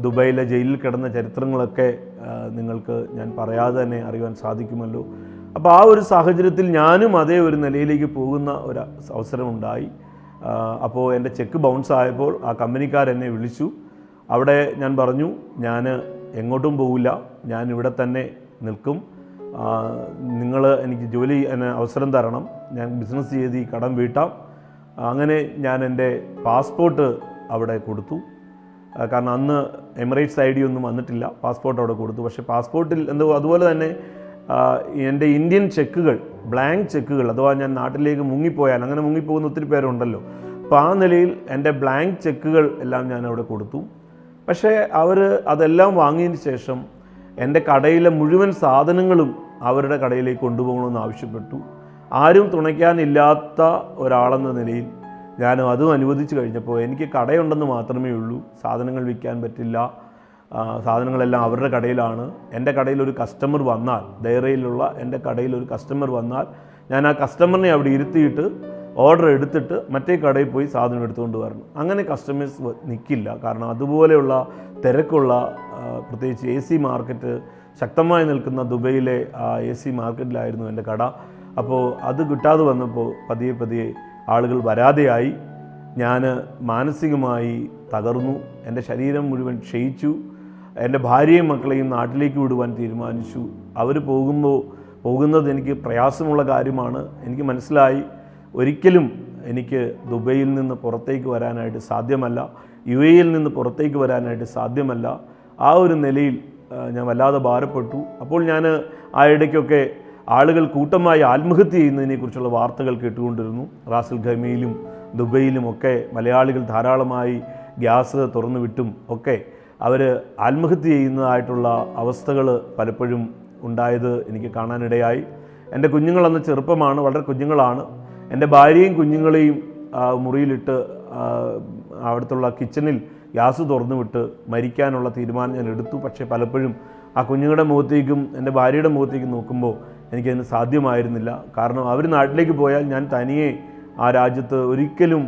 ദുബൈയിലെ ജയിലിൽ കിടന്ന ചരിത്രങ്ങളൊക്കെ നിങ്ങൾക്ക് ഞാൻ പറയാതെ തന്നെ അറിയുവാൻ സാധിക്കുമല്ലോ. അപ്പോൾ ആ ഒരു സാഹചര്യത്തിൽ ഞാനും അതേ ഒരു നിലയിലേക്ക് പോകുന്ന ഒരു അവസരമുണ്ടായി. അപ്പോൾ എൻ്റെ ചെക്ക് ബൗൺസ് ആയപ്പോൾ ആ കമ്പനിക്കാരെന്നെ വിളിച്ചു. അവിടെ ഞാൻ പറഞ്ഞു, ഞാൻ എങ്ങോട്ടും പോവില്ല, ഞാൻ ഇവിടെ തന്നെ നിൽക്കും. നിങ്ങൾ എനിക്ക് ജോലി അവസരം തരണം, ഞാൻ ബിസിനസ് ചെയ്ത് ഈ കടം വീട്ടാം. അങ്ങനെ ഞാൻ എൻ്റെ പാസ്പോർട്ട് അവിടെ കൊടുത്തു. കാരണം അന്ന് എമിറേറ്റ്സ് ID ഒന്നും വന്നിട്ടില്ല. പാസ്പോർട്ട് അവിടെ കൊടുത്തു. പക്ഷേ പാസ്പോർട്ടിൽ എന്തോ അതുപോലെ തന്നെ എൻ്റെ ഇന്ത്യൻ ചെക്കുകൾ, ബ്ലാങ്ക് ചെക്കുകൾ, അഥവാ ഞാൻ നാട്ടിലേക്ക് മുങ്ങിപ്പോയാൽ, അങ്ങനെ മുങ്ങിപ്പോകുന്ന ഒത്തിരി പേരുണ്ടല്ലോ, അപ്പോൾ ആ നിലയിൽ എൻ്റെ ബ്ലാങ്ക് ചെക്കുകൾ എല്ലാം ഞാൻ അവിടെ കൊടുത്തു. പക്ഷേ അവർ അതെല്ലാം വാങ്ങിയതിന് ശേഷം എൻ്റെ കടയിലെ മുഴുവൻ സാധനങ്ങളും അവരുടെ കടയിലേക്ക് കൊണ്ടുപോകണമെന്ന് ആവശ്യപ്പെട്ടു. ആരും തുണയ്ക്കാനില്ലാത്ത ഒരാളെന്ന നിലയിൽ ഞാൻ അതും അനുവദിച്ചു കഴിഞ്ഞപ്പോൾ എനിക്ക് കടയുണ്ടെന്ന് മാത്രമേ ഉള്ളൂ, സാധനങ്ങൾ വിൽക്കാൻ പറ്റില്ല. സാധനങ്ങളെല്ലാം അവരുടെ കടയിലാണ്. എൻ്റെ കടയിൽ ഒരു കസ്റ്റമർ വന്നാൽ, ദൈറയിലുള്ള എൻ്റെ കടയിൽ ഒരു കസ്റ്റമർ വന്നാൽ ഞാൻ ആ കസ്റ്റമറിനെ അവിടെ ഇരുത്തിയിട്ട് ഓർഡർ എടുത്തിട്ട് മറ്റേ കടയിൽ പോയി സാധനം എടുത്തുകൊണ്ട് വരണം. അങ്ങനെ കസ്റ്റമേഴ്സ് നിൽക്കില്ല. കാരണം അതുപോലെയുള്ള തിരക്കുള്ള, പ്രത്യേകിച്ച് AC മാർക്കറ്റ് ശക്തമായി നിൽക്കുന്ന ദുബൈയിലെ ആ AC മാർക്കറ്റിലായിരുന്നു എൻ്റെ കട. അപ്പോൾ അത് കിട്ടാതെ വന്നപ്പോൾ പതിയെ പതിയെ ആളുകൾ വരാതെയായി. ഞാൻ മാനസികമായി തകർന്നു. എൻ്റെ ശരീരം മുഴുവൻ ക്ഷയിച്ചു. എൻ്റെ ഭാര്യയും മക്കളെയും നാട്ടിലേക്ക് വിടുവാൻ തീരുമാനിച്ചു. അവർ പോകുന്നത് എനിക്ക് പ്രയാസമുള്ള കാര്യമാണ്. എനിക്ക് മനസ്സിലായി ഒരിക്കലും എനിക്ക് ദുബൈയിൽ നിന്ന് പുറത്തേക്ക് വരാനായിട്ട് സാധ്യമല്ല, UAE-യിൽ നിന്ന് പുറത്തേക്ക് വരാനായിട്ട് സാധ്യമല്ല. ആ ഒരു നിലയിൽ ഞാൻ വല്ലാതെ ഭാരപ്പെട്ടു. അപ്പോൾ ഞാൻ ആ ഇടയ്ക്കൊക്കെ ആളുകൾ കൂട്ടമായി ആത്മഹത്യ ചെയ്യുന്നതിനെക്കുറിച്ചുള്ള വാർത്തകൾ കേട്ടുകൊണ്ടിരുന്നു. റാസൽ ഖൈമയിലും ദുബൈയിലുമൊക്കെ മലയാളികൾ ധാരാളമായി ഗ്യാസ് തുറന്നു വിട്ടും ഒക്കെ അവർ ആത്മഹത്യ ചെയ്യുന്നതായിട്ടുള്ള അവസ്ഥകൾ പലപ്പോഴും ഉണ്ടായത് എനിക്ക് കാണാനിടയായി. എൻ്റെ കുഞ്ഞുങ്ങളന്ന് ചെറുപ്പമാണ്, വളരെ കുഞ്ഞുങ്ങളാണ്. എൻ്റെ ഭാര്യയും കുഞ്ഞുങ്ങളെയും മുറിയിലിട്ട് അവിടുത്തെ കിച്ചണിൽ ഗ്യാസ് തുറന്നു വിട്ട് മരിക്കാനുള്ള തീരുമാനം ഞാൻ എടുത്തു. പക്ഷേ പലപ്പോഴും ആ കുഞ്ഞുങ്ങളുടെ മുഖത്തേക്കും എൻ്റെ ഭാര്യയുടെ മുഖത്തേക്കും നോക്കുമ്പോൾ എനിക്കതിന് സാധ്യമായിരുന്നില്ല. കാരണം അവർ നാട്ടിലേക്ക് പോയാൽ ഞാൻ തനിയെ ആ രാജ്യത്ത് ഒരിക്കലും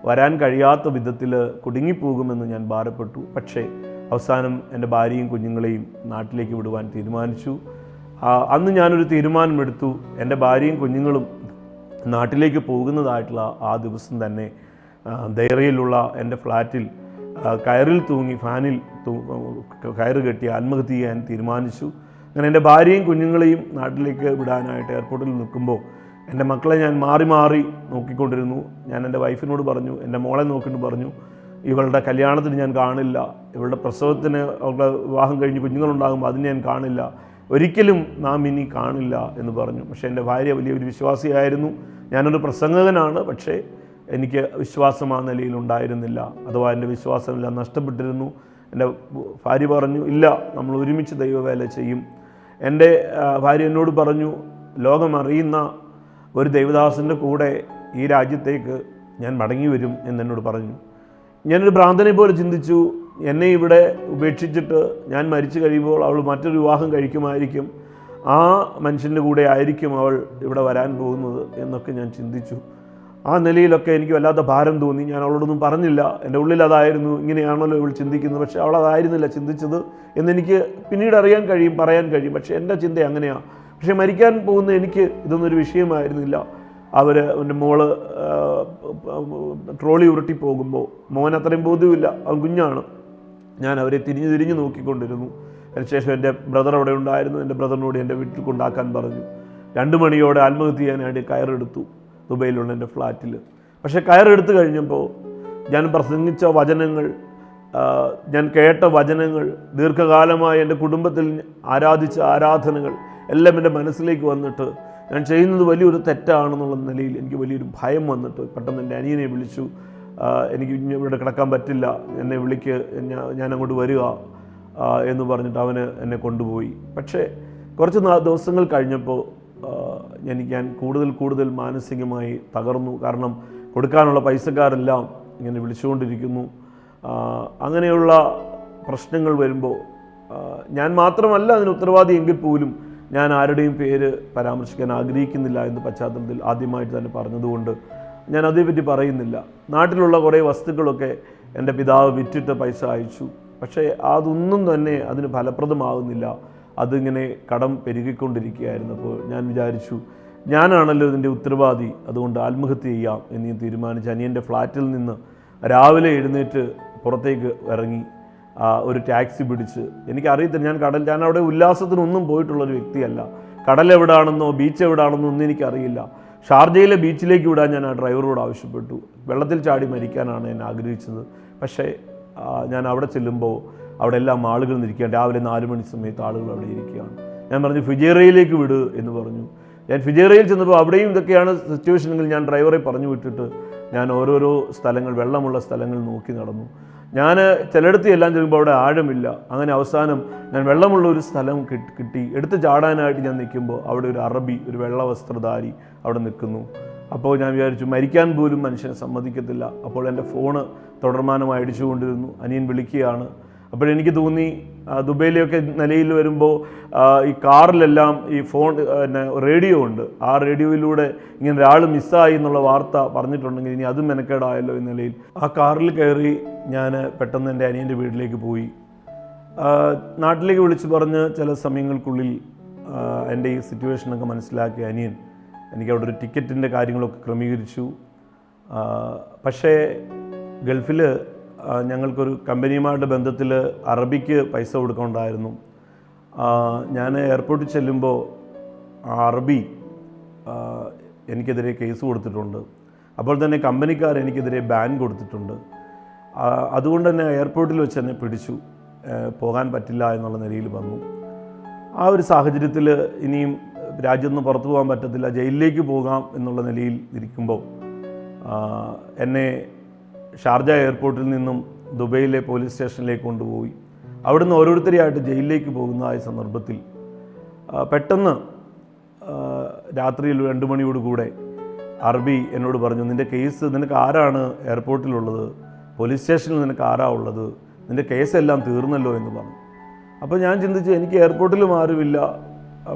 വരാൻ കഴിയാത്ത വിധത്തിൽ കുടുങ്ങിപ്പോകുമെന്ന് ഞാൻ ഭാരപ്പെട്ടു. പക്ഷേ അവസാനം എൻ്റെ ഭാര്യയും കുഞ്ഞുങ്ങളെയും നാട്ടിലേക്ക് വിടുവാൻ തീരുമാനിച്ചു. അന്ന് ഞാനൊരു തീരുമാനമെടുത്തു. എൻ്റെ ഭാര്യയും കുഞ്ഞുങ്ങളും നാട്ടിലേക്ക് പോകുന്നതായിട്ടുള്ള ആ ദിവസം തന്നെ ദൈറയിലുള്ള എൻ്റെ ഫ്ലാറ്റിൽ കയറിൽ തൂങ്ങി ഫാനിൽ കയറ് കെട്ടി ആത്മഹത്യ ചെയ്യാൻ തീരുമാനിച്ചു. അങ്ങനെ എൻ്റെ ഭാര്യയും കുഞ്ഞുങ്ങളെയും നാട്ടിലേക്ക് വിടാനായിട്ട് എയർപോർട്ടിൽ നിൽക്കുമ്പോൾ എൻ്റെ മക്കളെ ഞാൻ മാറി മാറി നോക്കിക്കൊണ്ടിരുന്നു. ഞാൻ എൻ്റെ വൈഫിനോട് പറഞ്ഞു, എൻ്റെ മോളെ നോക്കിയിട്ട് പറഞ്ഞു, ഇവളുടെ കല്യാണത്തിന് ഞാൻ കാണില്ല, ഇവളുടെ പ്രസവത്തിന് അവളുടെ വിവാഹം കഴിഞ്ഞ് കുഞ്ഞുങ്ങളുണ്ടാകുമ്പോൾ അതിന് ഞാൻ കാണില്ല, ഒരിക്കലും നാം ഇനി കാണില്ല എന്ന് പറഞ്ഞു. പക്ഷേ എൻ്റെ ഭാര്യ വലിയൊരു വിശ്വാസിയായിരുന്നു. ഞാനൊരു പ്രസംഗകനാണ്, പക്ഷേ എനിക്ക് വിശ്വാസം ആ നിലയിലുണ്ടായിരുന്നില്ല. അഥവാ എൻ്റെ വിശ്വാസമെല്ലാം നഷ്ടപ്പെട്ടിരുന്നു. എൻ്റെ ഭാര്യ പറഞ്ഞു, ഇല്ല, നമ്മൾ ഒരുമിച്ച് ദൈവവേല ചെയ്യും. എൻ്റെ ഭാര്യ എന്നോട് പറഞ്ഞു, ലോകമറിയുന്ന ഒരു ദൈവദാസൻ്റെ കൂടെ ഈ രാജ്യത്തേക്ക് ഞാൻ മടങ്ങി വരും എന്നോട് പറഞ്ഞു. ഞാനൊരു ഭ്രാന്തനെ പോലെ ചിന്തിച്ചു, എന്നെ ഇവിടെ ഉപേക്ഷിച്ചിട്ട് ഞാൻ മരിച്ചു കഴിയുമ്പോൾ അവൾ മറ്റൊരു വിവാഹം കഴിക്കുമായിരിക്കും, ആ മനുഷ്യൻ്റെ കൂടെ ആയിരിക്കും അവൾ ഇവിടെ വരാൻ പോകുന്നത് എന്നൊക്കെ ഞാൻ ചിന്തിച്ചു. ആ നിലയിലൊക്കെ എനിക്ക് വല്ലാത്ത ഭാരം തോന്നി. ഞാൻ അവളോടൊന്നും പറഞ്ഞില്ല. എൻ്റെ ഉള്ളിൽ അതായിരുന്നു, ഇങ്ങനെയാണല്ലോ ഇവൾ ചിന്തിക്കുന്നത്. പക്ഷേ അവളതായിരുന്നില്ല ചിന്തിച്ചത് എന്നെനിക്ക് പിന്നീട് അറിയാൻ കഴിയും, പറയാൻ കഴിയും. പക്ഷേ എൻ്റെ ചിന്ത അങ്ങനെയാണ്. പക്ഷേ മരിക്കാൻ പോകുന്ന എനിക്ക് ഇതൊന്നൊരു വിഷയമായിരുന്നില്ല. എൻ്റെ മോള് ട്രോളി ഉരുട്ടി പോകുമ്പോൾ മോൻ അത്രയും ബോധ്യമില്ല, അവൻ കുഞ്ഞാണ്. ഞാൻ അവരെ തിരിഞ്ഞു നോക്കിക്കൊണ്ടിരുന്നു. അതിനുശേഷം എൻ്റെ ബ്രദർ അവിടെ ഉണ്ടായിരുന്നു. എൻ്റെ ബ്രദറിനോട് എൻ്റെ വീട്ടിൽ കൊണ്ടാക്കാൻ പറഞ്ഞു. 2 മണിയോടെ ആത്മഹത്യ ചെയ്യാനായിട്ട് കയറെടുത്തു ദുബൈയിലുള്ള എൻ്റെ ഫ്ലാറ്റിൽ. പക്ഷേ കയറെടുത്ത് കഴിഞ്ഞപ്പോൾ ഞാൻ പ്രസംഗിച്ച വചനങ്ങൾ, ഞാൻ കേട്ട വചനങ്ങൾ, ദീർഘകാലമായി എൻ്റെ കുടുംബത്തിൽ ആരാധിച്ച ആരാധനകൾ എല്ലാം എൻ്റെ മനസ്സിലേക്ക് വന്നിട്ട് ഞാൻ ചെയ്യുന്നത് വലിയൊരു തെറ്റാണെന്നുള്ള നിലയിൽ എനിക്ക് വലിയൊരു ഭയം വന്നിട്ട് പെട്ടെന്ന് എൻ്റെ അനിയനെ വിളിച്ചു. എനിക്ക് ഇവിടെ കിടക്കാൻ പറ്റില്ല, എന്നെ വിളിക്ക്, ഞാൻ അങ്ങോട്ട് വരിക എന്ന് പറഞ്ഞിട്ട് അവന് എന്നെ കൊണ്ടുപോയി. പക്ഷേ കുറച്ച് ദിവസങ്ങൾ കഴിഞ്ഞപ്പോൾ ഞാൻ കൂടുതൽ മാനസികമായി തകർന്നു. കാരണം കൊടുക്കാനുള്ള പൈസക്കാരെല്ലാം ഇങ്ങനെ വിളിച്ചുകൊണ്ടിരിക്കുന്നു. അങ്ങനെയുള്ള പ്രശ്നങ്ങൾ വരുമ്പോൾ ഞാൻ മാത്രമല്ല അതിന് ഉത്തരവാദി എങ്കിൽ പോലും ഞാൻ ആരുടെയും പേര് പരാമർശിക്കാൻ ആഗ്രഹിക്കുന്നില്ല എന്ന് പശ്ചാത്തലത്തിൽ ആദ്യമായിട്ട് തന്നെ പറഞ്ഞതുകൊണ്ട് ഞാൻ അതേപറ്റി പറയുന്നില്ല. നാട്ടിലുള്ള കുറേ വസ്തുക്കളൊക്കെ എൻ്റെ പിതാവ് വിറ്റിട്ട് പൈസ അയച്ചു. പക്ഷേ അതൊന്നും തന്നെ അതിന് ഫലപ്രദമാകുന്നില്ല. അതിങ്ങനെ കടം പെരുകിക്കൊണ്ടിരിക്കുകയായിരുന്നു. അപ്പോൾ ഞാൻ വിചാരിച്ചു, ഞാനാണല്ലോ ഇതിൻ്റെ ഉത്തരവാദി, അതുകൊണ്ട് ആത്മഹത്യ ചെയ്യാം എന്ന് ഞാൻ തീരുമാനിച്ച് അനിയൻ്റെ ഫ്ലാറ്റിൽ നിന്ന് രാവിലെ എഴുന്നേറ്റ് പുറത്തേക്ക് ഇറങ്ങി ഒരു ടാക്സി പിടിച്ച്. എനിക്കറിയത്തില്ല, ഞാൻ അവിടെ ഉല്ലാസത്തിനൊന്നും പോയിട്ടുള്ളൊരു വ്യക്തിയല്ല. കടലെവിടാണെന്നോ ബീച്ച് എവിടാണെന്നോ ഒന്നും എനിക്കറിയില്ല. ഷാർജയിലെ ബീച്ചിലേക്ക് വിടാൻ ഞാൻ ആ ഡ്രൈവറോട് ആവശ്യപ്പെട്ടു. വെള്ളത്തിൽ ചാടി മരിക്കാനാണ് ഞാൻ ആഗ്രഹിച്ചത്. പക്ഷേ ഞാൻ അവിടെ ചെല്ലുമ്പോൾ അവിടെ എല്ലാം ആളുകൾ നിൽക്കുകയാണ്. രാവിലെ 4 മണി സമയത്ത് ആളുകൾ അവിടെ ഇരിക്കുകയാണ്. ഞാൻ പറഞ്ഞു, ഫിജേറയിലേക്ക് വിട് എന്ന് പറഞ്ഞു. ഞാൻ ഫിജേറയിൽ ചെന്നപ്പോൾ അവിടെയും ഇതൊക്കെയാണ് സിറ്റുവേഷനെങ്കിൽ ഞാൻ ഡ്രൈവറെ പറഞ്ഞു വിട്ടിട്ട് ഞാൻ ഓരോരോ സ്ഥലങ്ങൾ, വെള്ളമുള്ള സ്ഥലങ്ങൾ നോക്കി നടന്നു. ഞാൻ ചിലയിടത്ത് എല്ലാം ചെല്ലുമ്പോൾ അവിടെ ആഴമില്ല. അങ്ങനെ അവസാനം ഞാൻ വെള്ളമുള്ള ഒരു സ്ഥലം കിട്ടി. എടുത്ത് ചാടാനായിട്ട് ഞാൻ നിൽക്കുമ്പോൾ അവിടെ ഒരു അറബി, ഒരു വെള്ള വസ്ത്രധാരി അവിടെ നിൽക്കുന്നു. അപ്പോൾ ഞാൻ വിചാരിച്ചു, മരിക്കാൻ പോലും മനുഷ്യനെ സമ്മതിക്കത്തില്ല. അപ്പോൾ എൻ്റെ ഫോണ് തുടർമാനമായി അടിച്ചുകൊണ്ടിരുന്നു. അനിയൻ വിളിക്കുകയാണ്. അപ്പോഴെനിക്ക് തോന്നി, ദുബൈയിലെയൊക്കെ നിലയിൽ വരുമ്പോൾ ഈ കാറിലെല്ലാം ഈ ഫോൺ റേഡിയോ ഉണ്ട്. ആ റേഡിയോയിലൂടെ ഇങ്ങനെ ഒരാൾ മിസ്സായി എന്നുള്ള വാർത്ത പറഞ്ഞിട്ടുണ്ടെങ്കിൽ ഇനി അതും മെനക്കേടായല്ലോ എന്ന നിലയിൽ ആ കാറിൽ കയറി ഞാൻ പെട്ടെന്ന് എൻ്റെ അനിയൻ്റെ വീട്ടിലേക്ക് പോയി. നാട്ടിലേക്ക് വിളിച്ച് പറഞ്ഞ് ചില സമയങ്ങൾക്കുള്ളിൽ എൻ്റെ ഈ സിറ്റുവേഷനൊക്കെ മനസ്സിലാക്കിയ അനിയൻ എനിക്കവിടെ ഒരു ടിക്കറ്റിൻ്റെ കാര്യങ്ങളൊക്കെ ക്രമീകരിച്ചു. പക്ഷേ ഗൾഫിൽ ഞങ്ങൾക്കൊരു കമ്പനിയുമായിട്ട് ബന്ധത്തിൽ അറബിക്ക് പൈസ കൊടുക്കാനുണ്ടായിരുന്നു. ഞാൻ എയർപോർട്ടിൽ ചെല്ലുമ്പോൾ അറബി എനിക്കെതിരെ കേസ് കൊടുത്തിട്ടുണ്ട്. അപ്പോൾ തന്നെ കമ്പനിക്കാർ എനിക്കെതിരെ ബാൻ കൊടുത്തിട്ടുണ്ട്. അതുകൊണ്ട് തന്നെ എയർപോർട്ടിൽ വെച്ച് എന്നെ പിടിച്ചു. പോകാൻ പറ്റില്ല എന്നുള്ള നിലയിൽ വന്നു. ആ ഒരു സാഹചര്യത്തിൽ ഇനിയും രാജ്യത്ത് നിന്ന് പുറത്തു പോകാൻ പറ്റത്തില്ല, ജയിലിലേക്ക് പോകാം എന്നുള്ള നിലയിൽ ഇരിക്കുമ്പോൾ എന്നെ ഷാർജ എയർപോർട്ടിൽ നിന്നും ദുബൈയിലെ പോലീസ് സ്റ്റേഷനിലേക്ക് കൊണ്ടുപോയി. അവിടുന്ന് ഓരോരുത്തരെയായിട്ട് ജയിലിലേക്ക് പോകുന്നതായ സന്ദർഭത്തിൽ പെട്ടെന്ന് രാത്രിയിൽ 2 മണിയോടുകൂടെ അറബി എന്നോട് പറഞ്ഞു, നിൻ്റെ കേസ്, നിനക്ക് ആരാണ് എയർപോർട്ടിലുള്ളത്, പോലീസ് സ്റ്റേഷനിൽ നിനക്ക് ആരാ ഉള്ളത്, നിൻ്റെ കേസെല്ലാം തീർന്നല്ലോ എന്ന് പറഞ്ഞു. അപ്പോൾ ഞാൻ ചിന്തിച്ചു, എനിക്ക് എയർപോർട്ടിലും ആരുമില്ല,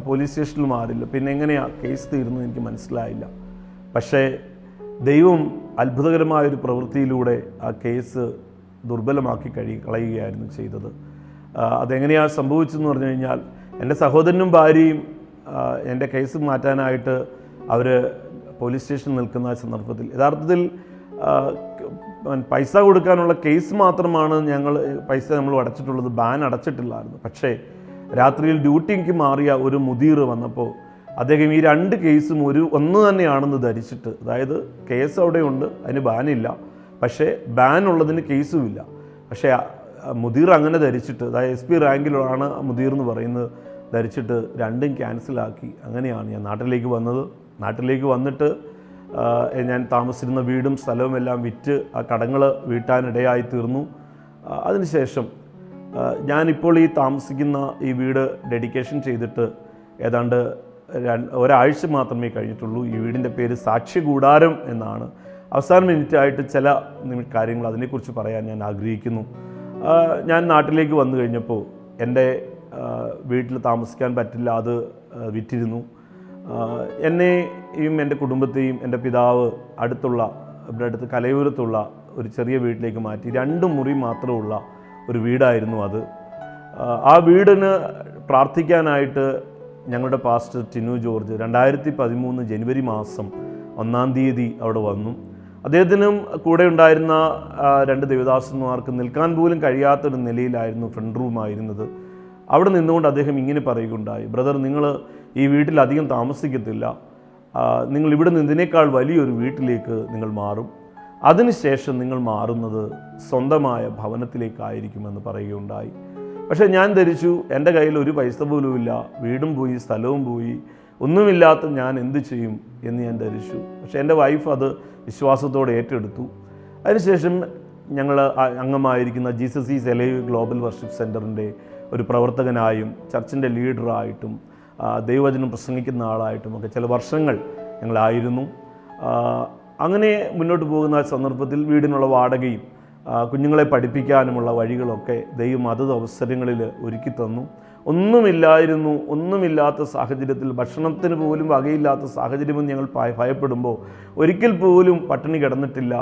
പോലീസ് സ്റ്റേഷനിലും ആരില്ല, പിന്നെ എങ്ങനെയാണ് കേസ് തീർന്നു എനിക്ക് മനസ്സിലായില്ല. പക്ഷേ ദൈവം അത്ഭുതകരമായൊരു പ്രവൃത്തിയിലൂടെ ആ കേസ് ദുർബലമാക്കി കളയുകയായിരുന്നു ചെയ്തത്. അതെങ്ങനെയാണ് സംഭവിച്ചതെന്ന് പറഞ്ഞു കഴിഞ്ഞാൽ, എൻ്റെ സഹോദരനും ഭാര്യയും എൻ്റെ കേസ് മാറ്റാനായിട്ട് അവർ പോലീസ് സ്റ്റേഷനിൽ നിൽക്കുന്ന സന്ദർഭത്തിൽ യഥാർത്ഥത്തിൽ പൈസ കൊടുക്കാനുള്ള കേസ് മാത്രമാണ് പൈസ നമ്മൾ അടച്ചിട്ടുള്ളത്, ബാൻ അടച്ചിട്ടില്ലായിരുന്നു. പക്ഷേ രാത്രിയിൽ ഡ്യൂട്ടിക്ക് മാറിയ ഒരു മുദീർ വന്നപ്പോൾ അദ്ദേഹം ഈ 2 കേസും ഒന്ന് തന്നെയാണെന്ന് ധരിച്ചിട്ട്, അതായത് കേസ് അവിടെയുണ്ട്, അതിന് ബാനില്ല, പക്ഷേ ബാൻ ഉള്ളതിന് കേസുമില്ല. പക്ഷേ മുദീർ അങ്ങനെ ധരിച്ചിട്ട്, അതായത് SP റാങ്കിലാണ് മുദീർ എന്ന് പറയുന്നത്, ധരിച്ചിട്ട് 2ഉം ക്യാൻസലാക്കി. അങ്ങനെയാണ് ഞാൻ നാട്ടിലേക്ക് വന്നത്. നാട്ടിലേക്ക് വന്നിട്ട് ഞാൻ താമസിച്ചിരുന്ന വീടും സ്ഥലവും എല്ലാം വിറ്റ് ആ കടങ്ങൾ വീട്ടാനിടയായി തീർന്നു. അതിനുശേഷം ഞാനിപ്പോൾ ഈ താമസിക്കുന്ന ഈ വീട് ഡെഡിക്കേഷൻ ചെയ്തിട്ട് ഏതാണ്ട് ഒരാഴ്ച മാത്രമേ കഴിഞ്ഞിട്ടുള്ളൂ. ഈ വീടിൻ്റെ പേര് സാക്ഷി കൂടാരം എന്നാണ്. അവസാന മിനിറ്റായിട്ട് ചില കാര്യങ്ങൾ അതിനെക്കുറിച്ച് പറയാൻ ഞാൻ ആഗ്രഹിക്കുന്നു. ഞാൻ നാട്ടിലേക്ക് വന്നു കഴിഞ്ഞപ്പോൾ എൻ്റെ വീട്ടിൽ താമസിക്കാൻ പറ്റില്ല, അത് വിറ്റിരുന്നു. എന്നെയും എൻ്റെ കുടുംബത്തെയും എൻ്റെ പിതാവ് ഇവിടെ അടുത്ത് കലയൂരത്തുള്ള ഒരു ചെറിയ വീട്ടിലേക്ക് മാറ്റി. 2 മുറി മാത്രമുള്ള ഒരു വീടായിരുന്നു അത്. ആ വീടിന് പ്രാർത്ഥിക്കാനായിട്ട് ഞങ്ങളുടെ പാസ്റ്റർ ടിനു ജോർജ് 2013 ജനുവരി മാസം 1-ാം തീയതി അവിടെ വന്നു. അദ്ദേഹത്തിനും കൂടെ ഉണ്ടായിരുന്ന 2 ദേവദാസന്മാർക്ക് നിൽക്കാൻ പോലും കഴിയാത്തൊരു നിലയിലായിരുന്നു ഫ്രണ്ട് റൂമായിരുന്നത്. അവിടെ നിന്നുകൊണ്ട് അദ്ദേഹം ഇങ്ങനെ പറയുകയുണ്ടായി, ബ്രദർ, നിങ്ങൾ ഈ വീട്ടിൽ അധികം താമസിക്കത്തില്ല, നിങ്ങൾ ഇവിടെ നിന്നതിനേക്കാൾ വലിയൊരു വീട്ടിലേക്ക് നിങ്ങൾ മാറും, അതിനുശേഷം നിങ്ങൾ മാറുന്നത് സ്വന്തമായ ഭവനത്തിലേക്കായിരിക്കുമെന്ന് പറയുകയുണ്ടായി. പക്ഷേ ഞാൻ ധരിച്ചു, എൻ്റെ കയ്യിൽ ഒരു പൈസ പോലുമില്ല, വീടും പോയി, സ്ഥലവും പോയി, ഒന്നുമില്ലാത്ത ഞാൻ എന്ത് ചെയ്യും എന്ന് ഞാൻ ധരിച്ചു. പക്ഷേ എൻ്റെ വൈഫ് അത് വിശ്വാസത്തോടെ ഏറ്റെടുത്തു. അതിനുശേഷം ഞങ്ങൾ അംഗമായിരിക്കുന്ന Jesus is alive global worship സെൻറ്ററിൻ്റെ ഒരു പ്രവർത്തകനായും ചർച്ചിൻ്റെ ലീഡറായിട്ടും ദൈവവചനം പ്രസംഗിക്കുന്ന ആളായിട്ടും ഒക്കെ ചില വർഷങ്ങൾ ഞങ്ങളായിരുന്നു. അങ്ങനെ മുന്നോട്ട് പോകുന്ന സന്ദർഭത്തിൽ വീടിനുള്ള വാടകയും കുഞ്ഞുങ്ങളെ പഠിപ്പിക്കാനുമുള്ള വഴികളൊക്കെ ദൈവം അതത് അവസരങ്ങളിൽ ഒരുക്കി തന്നു. ഒന്നുമില്ലാത്ത സാഹചര്യത്തിൽ, ഭക്ഷണത്തിന് പോലും വകയില്ലാത്ത സാഹചര്യമെന്ന് ഞങ്ങൾ ഭയപ്പെടുമ്പോൾ ഒരിക്കൽ പോലും പട്ടിണി കിടന്നിട്ടില്ല,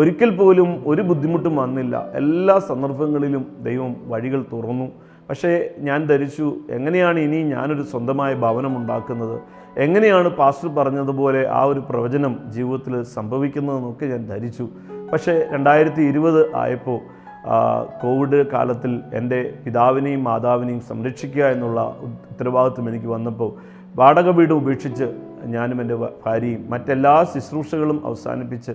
ഒരിക്കൽ പോലും ഒരു ബുദ്ധിമുട്ടും വന്നില്ല. എല്ലാ സന്ദർഭങ്ങളിലും ദൈവം വഴികൾ തുറന്നു. പക്ഷേ ഞാൻ ധരിച്ചു, എങ്ങനെയാണ് ഇനി ഞാനൊരു സ്വന്തമായ ഭവനം ഉണ്ടാക്കുന്നത്, എങ്ങനെയാണ് പാസ്റ്റർ പറഞ്ഞതുപോലെ ആ ഒരു പ്രവചനം ജീവിതത്തിൽ സംഭവിക്കുന്നതെന്നൊക്കെ ഞാൻ ധരിച്ചു. പക്ഷേ 2020 ആയപ്പോൾ കോവിഡ് കാലത്തിൽ എൻ്റെ പിതാവിനെയും മാതാവിനെയും സംരക്ഷിക്കുക എന്നുള്ള ഉത്തരവാദിത്വം എനിക്ക് വന്നപ്പോൾ വാടക വീട് ഉപേക്ഷിച്ച് ഞാനും എൻ്റെ ഭാര്യയും മറ്റെല്ലാ ശുശ്രൂഷകളും അവസാനിപ്പിച്ച്,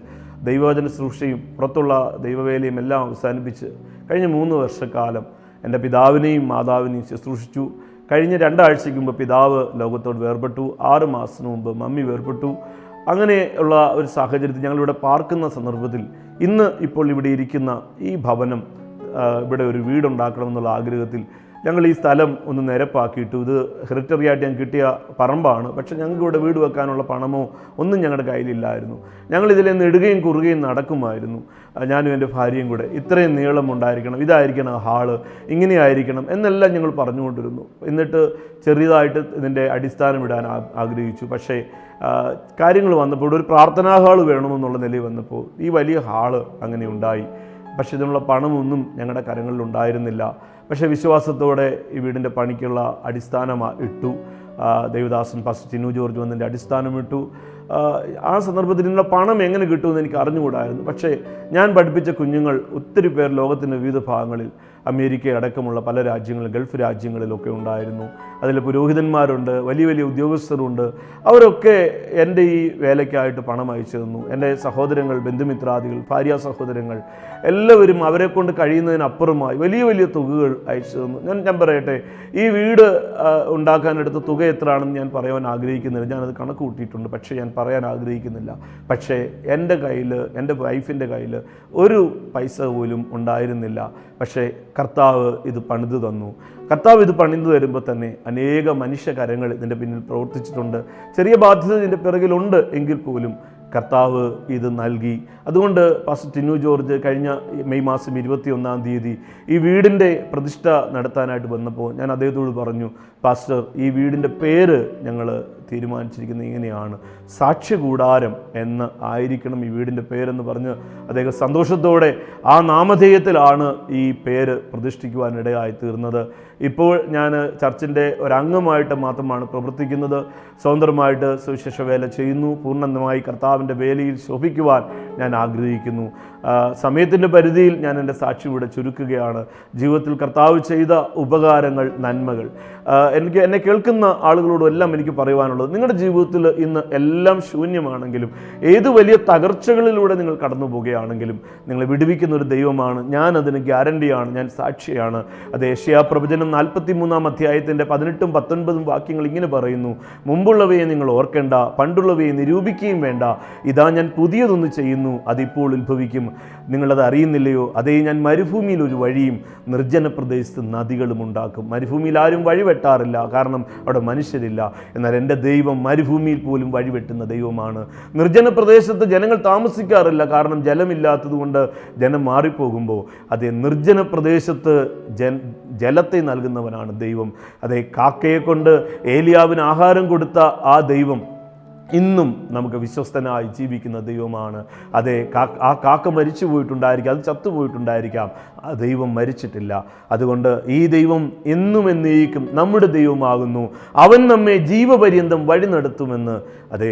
ദൈവവചന ശുശ്രൂഷയും പുറത്തുള്ള ദൈവവേലയും എല്ലാം അവസാനിപ്പിച്ച് കഴിഞ്ഞ 3 വർഷക്കാലം എൻ്റെ പിതാവിനെയും മാതാവിനെയും ശുശ്രൂഷിച്ചു. കഴിഞ്ഞ 2 ആഴ്ചയ്ക്ക് മുമ്പ് പിതാവ് ലോകത്തോട് വേർപെട്ടു. 6 മാസത്തിന് മുമ്പ് മമ്മി വേർപെട്ടു. അങ്ങനെയുള്ള ഒരു സാഹചര്യത്തിൽ ഞങ്ങളിവിടെ പാർക്കുന്ന സന്ദർഭത്തിൽ ഇപ്പോൾ ഇവിടെ ഇരിക്കുന്ന ഈ ഭവനം, ഇവിടെ ഒരു വീടുണ്ടാക്കണമെന്നുള്ള ആഗ്രഹത്തിൽ ഞങ്ങൾ ഈ സ്ഥലം ഒന്ന് നിരപ്പാക്കിയിട്ടു. ഇത് ഹെറിറ്ററി ആയിട്ട് ഞാൻ കിട്ടിയ പറമ്പാണ്, പക്ഷേ ഞങ്ങൾക്ക് ഇവിടെ വീട് വെക്കാനുള്ള പണമോ ഒന്നും ഞങ്ങളുടെ കയ്യിലില്ലായിരുന്നു. ഞങ്ങളിതിലെ നെടുകയും കുറുകയും നടക്കുമായിരുന്നു, ഞാനും എൻ്റെ ഭാര്യയും കൂടെ. ഇത്രയും നീളം ഉണ്ടായിരിക്കണം, ഇതായിരിക്കണം ഹാള്, ഇങ്ങനെയായിരിക്കണം എന്നെല്ലാം ഞങ്ങൾ പറഞ്ഞുകൊണ്ടിരുന്നു. എന്നിട്ട് ചെറിയതായിട്ട് ഇതിൻ്റെ അടിസ്ഥാനം ഇടാൻ ആഗ്രഹിച്ചു. പക്ഷേ കാര്യങ്ങൾ വന്നപ്പോൾ ഒരു പ്രാർത്ഥനാ ഹാള് വേണമെന്നുള്ള നിലയിൽ വന്നപ്പോൾ ഈ വലിയ ഹാള് അങ്ങനെ ഉണ്ടായി. പക്ഷേ ഇതിനുള്ള പണമൊന്നും ഞങ്ങളുടെ കരങ്ങളിൽ ഉണ്ടായിരുന്നില്ല. പക്ഷേ വിശ്വാസത്തോടെ ഈ വീടിൻ്റെ പണിക്കുള്ള അടിസ്ഥാനം ഇട്ടു. ദേവദാസൻ പാസ്റ്റർ ചിന്നു ജോർജ് വന്നതിൻ്റെ അടിസ്ഥാനമിട്ടു. ആ സന്ദർഭത്തിൽ ഇതിനുള്ള പണം എങ്ങനെ കിട്ടുമെന്ന് എനിക്ക് അറിഞ്ഞുകൂടായിരുന്നു. പക്ഷേ ഞാൻ പഠിപ്പിച്ച കുഞ്ഞുങ്ങൾ ഒത്തിരി പേർ ലോകത്തിൻ്റെ വിവിധ ഭാഗങ്ങളിൽ, അമേരിക്ക അടക്കമുള്ള പല രാജ്യങ്ങളിൽ, ഗൾഫ് രാജ്യങ്ങളിലൊക്കെ ഉണ്ടായിരുന്നു. അതിൽ പുരോഹിതന്മാരുണ്ട്, വലിയ വലിയ ഉദ്യോഗസ്ഥരുണ്ട്. അവരൊക്കെ എൻ്റെ ഈ വേലയ്ക്കായിട്ട് പണം അയച്ചു തന്നു. എൻ്റെ സഹോദരങ്ങൾ, ബന്ധുമിത്രാദികൾ, ഭാര്യ സഹോദരങ്ങൾ എല്ലാവരും അവരെ കൊണ്ട് കഴിയുന്നതിനപ്പുറമായി വലിയ വലിയ തുകകൾ അയച്ചു തന്നു. ഞാൻ പറയട്ടെ, ഈ വീട് ഉണ്ടാക്കാനെടുത്ത തുക എത്രയാണെന്ന് ഞാൻ പറയാൻ ആഗ്രഹിക്കുന്നില്ല. ഞാനത് കണക്ക് കൂട്ടിയിട്ടുണ്ട്, പക്ഷേ ഞാൻ പറയാൻ ആഗ്രഹിക്കുന്നില്ല. പക്ഷേ എൻ്റെ കയ്യിൽ, എൻ്റെ വൈഫിൻ്റെ കയ്യിൽ ഒരു പൈസ പോലും ഉണ്ടായിരുന്നില്ല. പക്ഷേ കർത്താവ് ഇത് പണിതു തന്നു. കർത്താവ് ഇത് പണിതു തരുമ്പോൾ തന്നെ അനേക മനുഷ്യകരങ്ങൾ ഇതിൻ്റെ പിന്നിൽ പ്രവർത്തിച്ചിട്ടുണ്ട്. ചെറിയ ബാധ്യത ഇതിൻ്റെ പിറകിലുണ്ട് എങ്കിൽ പോലും കർത്താവ് ഇത് നൽകി. അതുകൊണ്ട് പാസ്റ്റർ ടിനു ജോർജ് കഴിഞ്ഞ മെയ് മാസം 21-ാം തീയതി ഈ വീടിൻ്റെ പ്രതിഷ്ഠ നടത്താനായിട്ട് വന്നപ്പോൾ ഞാൻ അദ്ദേഹത്തോട് പറഞ്ഞു, പാസ്റ്റർ, ഈ വീടിൻ്റെ പേര് ഞങ്ങൾ തീരുമാനിച്ചിരിക്കുന്നത് ഇങ്ങനെയാണ്, സാക്ഷ്യകൂടാരം എന്ന് ആയിരിക്കണം ഈ വീടിൻ്റെ പേരെന്ന് പറഞ്ഞ് അദ്ദേഹം സന്തോഷത്തോടെ ആ നാമധേയത്തിലാണ് ഈ പേര് പ്രതിഷ്ഠിക്കുവാനിടയായി തീർന്നത്. ഇപ്പോൾ ഞാൻ ചർച്ചിൻ്റെ ഒരംഗമായിട്ട് മാത്രമാണ് പ്രവർത്തിക്കുന്നത്. സ്വതന്ത്രമായിട്ട് സുവിശേഷ വേല ചെയ്യുന്നു. പൂർണ്ണമായി കർത്താവിൻ്റെ വേലയിൽ ശോഭിക്കുവാൻ ഞാൻ ആഗ്രഹിക്കുന്നു. സമയത്തിൻ്റെ പരിധിയിൽ ഞാൻ എൻ്റെ സാക്ഷി ഇവിടെ ചുരുക്കുകയാണ്. ജീവിതത്തിൽ കർത്താവ് ചെയ്ത ഉപകാരങ്ങൾ, നന്മകൾ, എന്നെ കേൾക്കുന്ന ആളുകളോടും എല്ലാം എനിക്ക് പറയുവാനുള്ളത്, നിങ്ങളുടെ ജീവിതത്തിൽ ഇന്ന് എല്ലാം ശൂന്യമാണെങ്കിലും, ഏത് വലിയ തകർച്ചകളിലൂടെ നിങ്ങൾ കടന്നു പോവുകയാണെങ്കിലും നിങ്ങളെ വിടുവിക്കുന്ന ഒരു ദൈവമാണ്. ഞാൻ അതിന് ഗ്യാരണ്ടിയാണ്, ഞാൻ സാക്ഷിയാണ്. അത് യെശയ്യാ പ്രവചനം 43-ാം അധ്യായത്തിൻ്റെ 18-ഉം 19-ഉം വാക്യങ്ങൾ ഇങ്ങനെ പറയുന്നു, മുമ്പുള്ളവയെ നിങ്ങൾ ഓർക്കേണ്ട, പണ്ടുള്ളവയെ നിരൂപിക്കുകയും വേണ്ട, ഇതാ ഞാൻ പുതിയതൊന്ന് ചെയ്യുന്നു, അതിപ്പോൾ ഉത്ഭവിക്കും, നിങ്ങളത് അറിയുന്നില്ലയോ? അതേ, ഞാൻ മരുഭൂമിയിൽ ഒരു വഴിയും നിർജ്ജന പ്രദേശത്ത് നദികളും ഉണ്ടാക്കും. മരുഭൂമിയിൽ ആരും വഴിവെട്ടാറില്ല, കാരണം അവിടെ മനുഷ്യരില്ല. എന്നാൽ എൻ്റെ ദൈവം മരുഭൂമിയിൽ പോലും വഴിവെട്ടുന്ന ദൈവമാണ്. നിർജ്ജന പ്രദേശത്ത് ജനങ്ങൾ താമസിക്കാറില്ല, കാരണം ജലമില്ലാത്തത് കൊണ്ട് ജനം മാറിപ്പോകുമ്പോൾ അതേ നിർജ്ജന പ്രദേശത്ത് ജലത്തെ നൽകുന്നവനാണ് ദൈവം. അതേ, കാക്കയെ കൊണ്ട് ഏലിയാവിന് ആഹാരം കൊടുത്ത ആ ദൈവം ഇന്നും നമുക്ക് വിശ്വസ്തനായി ജീവിക്കുന്ന ദൈവമാണ്. അതെ, ആ കാക്ക മരിച്ചു പോയിട്ടുണ്ടായിരിക്കാം, അത് ചത്തുപോയിട്ടുണ്ടായിരിക്കാം, ആ ദൈവം മരിച്ചിട്ടില്ല. അതുകൊണ്ട് ഈ ദൈവം എന്നും എന്നേക്കും നമ്മുടെ ദൈവമാകുന്നു. അവൻ നമ്മെ ജീവപര്യന്തം വഴി നടത്തുമെന്ന് അതെ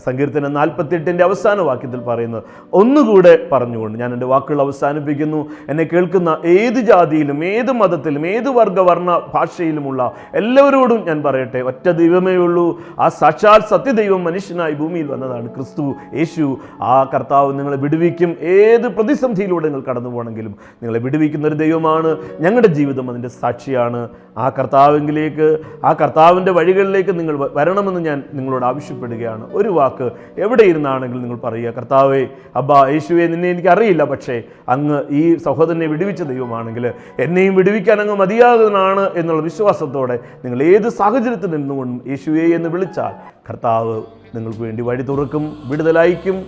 സങ്കീർത്തനം 48-ന്റെ അവസാന വാക്യത്തിൽ പറയുന്നത്. ഒന്നുകൂടെ പറഞ്ഞുകൊണ്ട് ഞാൻ എൻ്റെ വാക്കുകൾ അവസാനിപ്പിക്കുന്നു. എന്നെ കേൾക്കുന്ന ഏത് ജാതിയിലും, ഏത് മതത്തിലും, ഏത് വർഗവർണ്ണ ഭാഷയിലുമുള്ള എല്ലാവരോടും ഞാൻ പറയട്ടെ, ഒറ്റ ദൈവമേ ഉള്ളൂ. ആ സാക്ഷാൽ സത്യദൈവം മനുഷ്യനായി ഭൂമിയിൽ വന്നതാണ് ക്രിസ്തു യേശു. ആ കർത്താവ് നിങ്ങളെ വിടുവിക്കും. ഏത് പ്രതിസന്ധിയിലൂടെ നിങ്ങൾ കടന്നു പോകണമെങ്കിലും നിങ്ങളെ വിടുവിക്കുന്ന ഒരു ദൈവമാണ്. ഞങ്ങളുടെ ജീവിതം അതിൻ്റെ സാക്ഷിയാണ്. ആ കർത്താവിലേക്ക്, ആ കർത്താവിൻ്റെ വഴികളിലേക്ക് നിങ്ങൾ വരണമെന്ന് ഞാൻ നിങ്ങളോട് ആവശ്യപ്പെടുകയാണ്. ഒരു വാക്ക് എവിടെ ഇരുന്നാണെങ്കിലും നിങ്ങൾ പറയുക, കർത്താവേ, അബ്ബാ, യേശുവേ, നിന്നെ എനിക്കറിയില്ല, പക്ഷേ അങ്ങ് ഈ സഹോദരനെ വിടുവിച്ച ദൈവമാണെങ്കിൽ എന്നെയും വിടുവിക്കാൻ അങ്ങ് മതിയാകുന്നതാണ് എന്നുള്ള വിശ്വാസത്തോടെ നിങ്ങൾ ഏത് സാഹചര്യത്തിൽ നിന്നുകൊണ്ടും യേശുവേ എന്ന് വിളിച്ചാൽ കർത്താവ് നിങ്ങൾക്ക് വേണ്ടി വഴി തുറക്കും, വിടുതലയക്കും.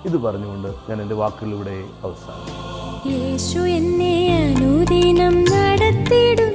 ഇത് പറഞ്ഞുകൊണ്ട് ഞാൻ എൻ്റെ വാക്കുകളിലൂടെ അവസാനിക്കും. യേശു എന്നെ അനുദിനം നടത്തിടും.